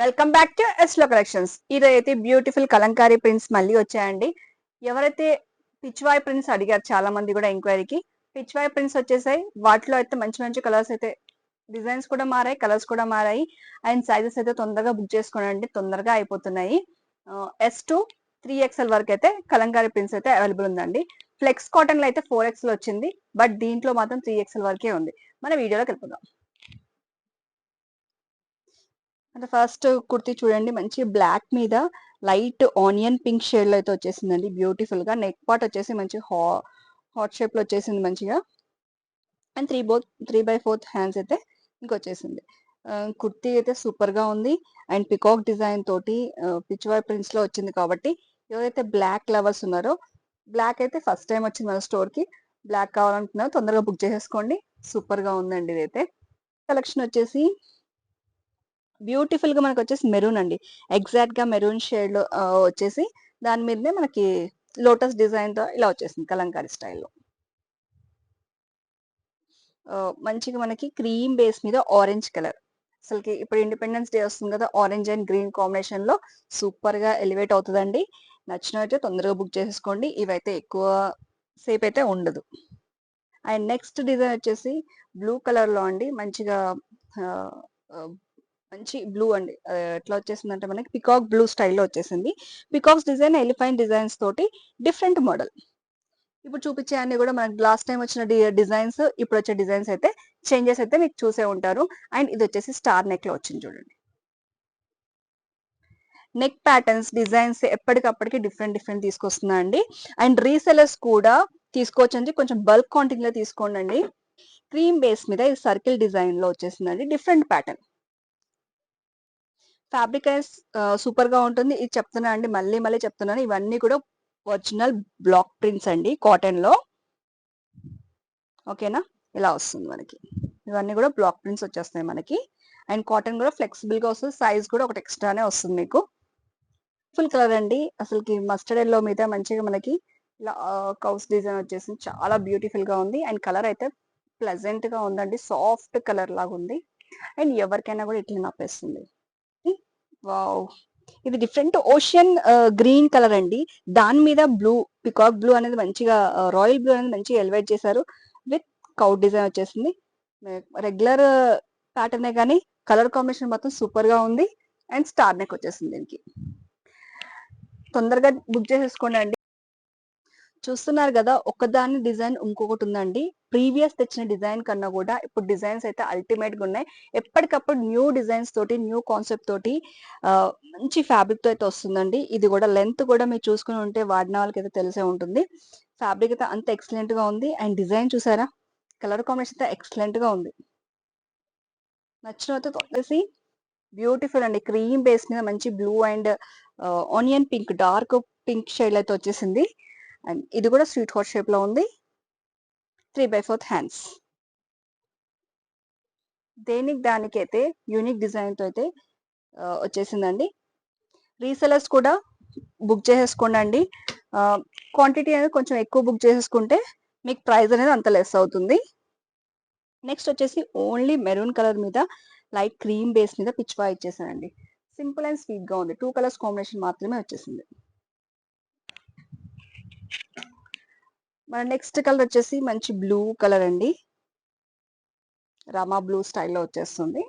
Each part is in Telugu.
వెల్కమ్ బ్యాక్ టు ఎస్లో కలెక్షన్స్. ఇదైతే బ్యూటిఫుల్ కలంకారీ ప్రింట్స్ మళ్ళీ వచ్చాయండి. ఎవరైతే పిచ్వాయ్ ప్రింట్స్ అడిగారు చాలా మంది కూడా ఎంక్వైరీకి, పిచ్వాయ్ ప్రింట్స్ వచ్చేసాయి. వాటిలో అయితే మంచి మంచి కలర్స్ అయితే, డిజైన్స్ కూడా మారాయి, కలర్స్ కూడా మారాయి. అండ్ సైజెస్ అయితే తొందరగా బుక్ చేసుకోనండి, తొందరగా అయిపోతున్నాయి. S2 3XL వరకు అయితే కలంకారీ ప్రింట్స్ అయితే అవైలబుల్ ఉందండి. ఫ్లెక్స్ కాటన్ లో అయితే 4XL వచ్చింది, బట్ దీంట్లో మాత్రం 3XL వరకే ఉంది. మన వీడియోలోకి వెళ్ళిపోదాం. అంటే ఫస్ట్ కుర్తీ చూడండి, మంచి బ్లాక్ మీద లైట్ ఆనియన్ పింక్ షేడ్ లో అయితే వచ్చేసిందండి. బ్యూటిఫుల్ గా నెక్ పార్ట్ వచ్చేసి మంచి హాట్ షేప్ లో వచ్చేసింది మంచిగా. అండ్ 3/4 హ్యాండ్స్ అయితే ఇంకొచ్చేసింది. కుర్తీ అయితే సూపర్ గా ఉంది. అండ్ పికాక్ డిజైన్ తోటి పిచ్వాయ్ ప్రింట్స్ లో వచ్చింది కాబట్టి ఎవరైతే బ్లాక్ లవర్స్ ఉన్నారో, బ్లాక్ అయితే ఫస్ట్ టైం వచ్చింది మన స్టోర్ కి, బ్లాక్ కావాలనుకున్నారో తొందరగా బుక్ చేసేసుకోండి. సూపర్ గా ఉందండి ఇదైతే. కలెక్షన్ వచ్చేసి బ్యూటిఫుల్ గా మనకు వచ్చేసి మెరూన్ అండి. ఎగ్జాక్ట్ గా మెరూన్ షేడ్ లో వచ్చేసి దాని మీదనే మనకి లోటస్ డిజైన్ తో ఇలా వచ్చేసింది కలంకారీ స్టైల్లో. మంచిగా మనకి క్రీమ్ బేస్ మీద ఆరెంజ్ కలర్. అసలుకి ఇప్పుడు ఇండిపెండెన్స్ డే వస్తుంది కదా, ఆరెంజ్ అండ్ గ్రీన్ కాంబినేషన్ లో సూపర్ గా ఎలివేట్ అవుతుందండి. నచ్చినైతే తొందరగా బుక్ చేసేసుకోండి. ఇవైతే ఎక్కువ సేపు అయితే ఉండదు. అండ్ నెక్స్ట్ డిజైన్ వచ్చేసి బ్లూ కలర్ లో అండి. మంచిగా ఆ, ఆ, మంచి బ్లూ అండి. ఎట్లా వచ్చేసింది అంటే మనకి పికాక్ బ్లూ స్టైల్లో వచ్చేసింది. పికాక్స్ డిజైన్ ఎలిఫెంట్ డిజైన్స్ తోటి డిఫరెంట్ మోడల్. ఇప్పుడు చూపించే అన్ని కూడా మనకి లాస్ట్ టైం వచ్చిన డిజైన్స్, ఇప్పుడు వచ్చే డిజైన్స్ అయితే చేంజెస్ అయితే మీకు చూసే ఉంటారు. అండ్ ఇది వచ్చేసి స్టార్ నెక్ లో వచ్చింది చూడండి. నెక్ ప్యాటర్న్స్ డిజైన్స్ ఎప్పటికప్పటికి డిఫరెంట్ డిఫరెంట్ తీసుకొస్తున్నా అండి. అండ్ రీసెలర్స్ కూడా తీసుకోవచ్చు, కొంచెం బల్క్ క్వాంటిటీలో తీసుకోండి. క్రీమ్ బేస్ మీద ఇది సర్కిల్ డిజైన్ లో వచ్చేసిందండి, డిఫరెంట్ ప్యాటర్న్. ఫ్యాబ్రిక్ సూపర్ గా ఉంటుంది. ఇది చెప్తున్నా అండి, మళ్ళీ మళ్ళీ చెప్తున్నాను, ఇవన్నీ కూడా ఒరిజినల్ బ్లాక్ ప్రింట్స్ అండి, కాటన్ లో. ఓకేనా, ఇలా వస్తుంది మనకి. ఇవన్నీ కూడా బ్లాక్ ప్రింట్స్ వచ్చేస్తాయి మనకి. అండ్ కాటన్ కూడా ఫ్లెక్సిబుల్ గా వస్తుంది. సైజ్ కూడా ఒకటి ఎక్స్ట్రానే వస్తుంది మీకు. ఫుల్ కలర్ అండి, అసలుకి మస్టర్డ్ ఎల్లో మీద మంచిగా మనకి ఇలా కౌస్ డిజైన్ వచ్చేసింది. చాలా బ్యూటిఫుల్ గా ఉంది. అండ్ కలర్ అయితే ప్లెజెంట్ గా ఉందండి, సాఫ్ట్ కలర్ లాగా ఉంది. అండ్ ఎవరికైనా కూడా ఇట్లా నప్పేస్తుంది. వావ్, ఇది డిఫరెంట్ ఓషియన్ గ్రీన్ కలర్ అండి. దాని మీద బ్లూ, పికాక్ బ్లూ అనేది మంచిగా, రాయల్ బ్లూ అనేది మంచిగా ఎలివేట్ చేశారు. విత్ కౌట్ డిజైన్ వచ్చేసింది. రెగ్యులర్ ప్యాటర్నే కానీ కలర్ కాంబినేషన్ మొత్తం సూపర్ గా ఉంది. అండ్ స్టార్ నెక్ వచ్చేసింది దీనికి. తొందరగా బుక్ చేసేసుకోండి అండి. చూస్తున్నారు కదా, ఒకదాని డిజైన్ ఇంకొకటి ఉందండి. ప్రీవియస్ తెచ్చిన డిజైన్ కన్నా కూడా ఇప్పుడు డిజైన్స్ అయితే అల్టిమేట్ గా ఉన్నాయి. ఎప్పటికప్పుడు న్యూ డిజైన్స్ తోటి, న్యూ కాన్సెప్ట్ తోటి మంచి ఫ్యాబ్రిక్ తో అయితే వస్తుందండి. ఇది కూడా లెంత్ కూడా మీరు చూసుకుని ఉంటే వాడిన వాళ్ళకి అయితే తెలిసే ఉంటుంది. ఫ్యాబ్రిక్ అయితే అంత ఎక్సలెంట్ గా ఉంది. అండ్ డిజైన్ చూసారా, కలర్ కాంబినేషన్ అయితే ఎక్సలెంట్ గా ఉంది. నచ్చిన అయితే తొలసి బ్యూటిఫుల్ అండి. క్రీమ్ బేస్ మీద మంచి blue and onion pink, dark pink shade అయితే వచ్చేసింది. అండ్ ఇది కూడా స్వీట్ హార్ట్ షేప్ లో ఉంది. 3/4 హ్యాండ్స్. దానికైతే యూనిక్ డిజైన్ తో అయితే వచ్చేసిందండి. రీసెలర్స్ కూడా బుక్ చేసేసుకోండి. క్వాంటిటీ అనేది కొంచెం ఎక్కువ బుక్ చేసేసుకుంటే మీకు ప్రైస్ అనేది అంత లెస్ అవుతుంది. నెక్స్ట్ వచ్చేసి ఓన్లీ మెరూన్ కలర్ మీద లైట్ క్రీమ్ బేస్ మీద పిచ్వా ఇచ్చేసానండి. సింపుల్ అండ్ స్వీట్ గా ఉంది. 2 కలర్స్ కాంబినేషన్ మాత్రమే వచ్చేసింది. మన నెక్స్ట్ కలర్ వచ్చేసి మంచి బ్లూ కలర్ అండి. రామా బ్లూ స్టైల్లో వచ్చేస్తుంది.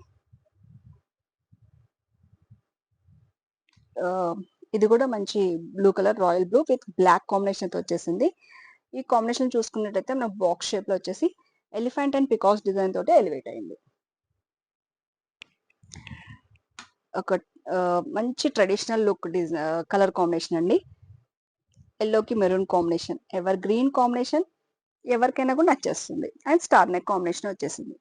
ఇది కూడా మంచి blue colour, royal blue with black combination తో వచ్చేసింది. ఈ కాంబినేషన్ చూసుకున్నట్టయితే మన బాక్స్ షేప్ లో వచ్చేసి ఎలిఫెంట్ అండ్ పికాక్స్ డిజైన్ తోటి ఎలివేట్ అయింది. ఒక మంచి ట్రెడిషనల్ లుక్ కలర్ కాంబినేషన్ అండి. ఎల్లోకి maroon combination, ever green combination, ఎవరికైనా కూడా నచ్చేస్తుంది. అండ్ స్టార్ నెక్ కాంబినేషన్ వచ్చేసింది.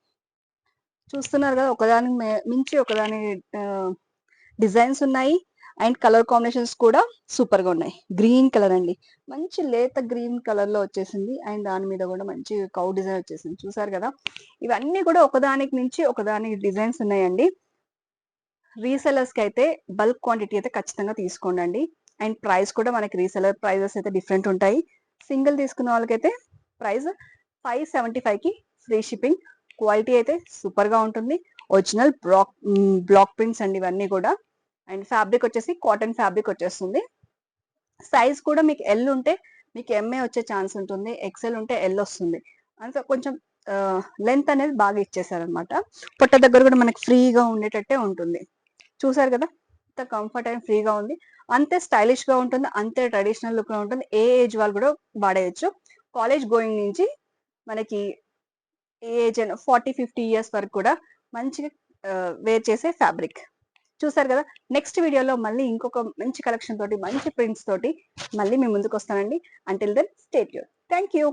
చూస్తున్నారు కదా, ఒకదాని మించి ఒకదాని డిజైన్స్ ఉన్నాయి. అండ్ కలర్ కాంబినేషన్స్ కూడా సూపర్ గా ఉన్నాయి. గ్రీన్ కలర్ అండి, మంచి లేత గ్రీన్ కలర్ లో వచ్చేసింది. అండ్ దాని మీద కూడా మంచి కౌ డిజైన్ వచ్చేసింది. చూసారు కదా, ఇవన్నీ కూడా ఒకదానికి నుంచి ఒకదానికి డిజైన్స్ ఉన్నాయండి. రీసెలర్స్ కి అయితే బల్క్ క్వాంటిటీ అయితే ఖచ్చితంగా తీసుకోండి. అండ్ ప్రైస్ కూడా మనకి రీసెలర్ ప్రైజెస్ అయితే డిఫరెంట్ ఉంటాయి. సింగిల్ తీసుకున్న వాళ్ళకైతే ప్రైస్ 575 కి ఫ్రీ షిప్పింగ్. క్వాలిటీ అయితే సూపర్ గా ఉంటుంది. ఒరిజినల్ బ్లాక్ ప్రింట్స్ అండి ఇవన్నీ కూడా. అండ్ ఫ్యాబ్రిక్ వచ్చేసి కాటన్ ఫ్యాబ్రిక్ వచ్చేస్తుంది. సైజ్ కూడా మీకు ఎల్ ఉంటే మీకు ఎంఏ వచ్చే ఛాన్స్ ఉంటుంది, ఎక్సెల్ ఉంటే ఎల్ వస్తుంది. అంటే కొంచెం లెంత్ అనేది బాగా ఇచ్చేసారనమాట. పొట్ట దగ్గర కూడా మనకి ఫ్రీగా ఉండేటట్టే ఉంటుంది. చూసారు కదా ఎంత కంఫర్ట్ అండ్ ఫ్రీగా ఉంది, అంతే స్టైలిష్ గా ఉంటుంది, అంతే ట్రెడిషనల్ లుక్ లో ఉంటుంది. ఏ ఏజ్ వాళ్ళు కూడా వాడేయచ్చు. కాలేజ్ గోయింగ్ నుంచి మనకి ఏ ఏజ్ 40-50 ఇయర్స్ వరకు కూడా మంచిగా వేర్ చేసే ఫ్యాబ్రిక్. చూసారు కదా, నెక్స్ట్ వీడియోలో మళ్ళీ ఇంకొక మంచి కలెక్షన్ తోటి, మంచి ప్రింట్స్ తోటి మళ్ళీ మీ ముందుకు వస్తానండి. Until then stay tune. Thank you.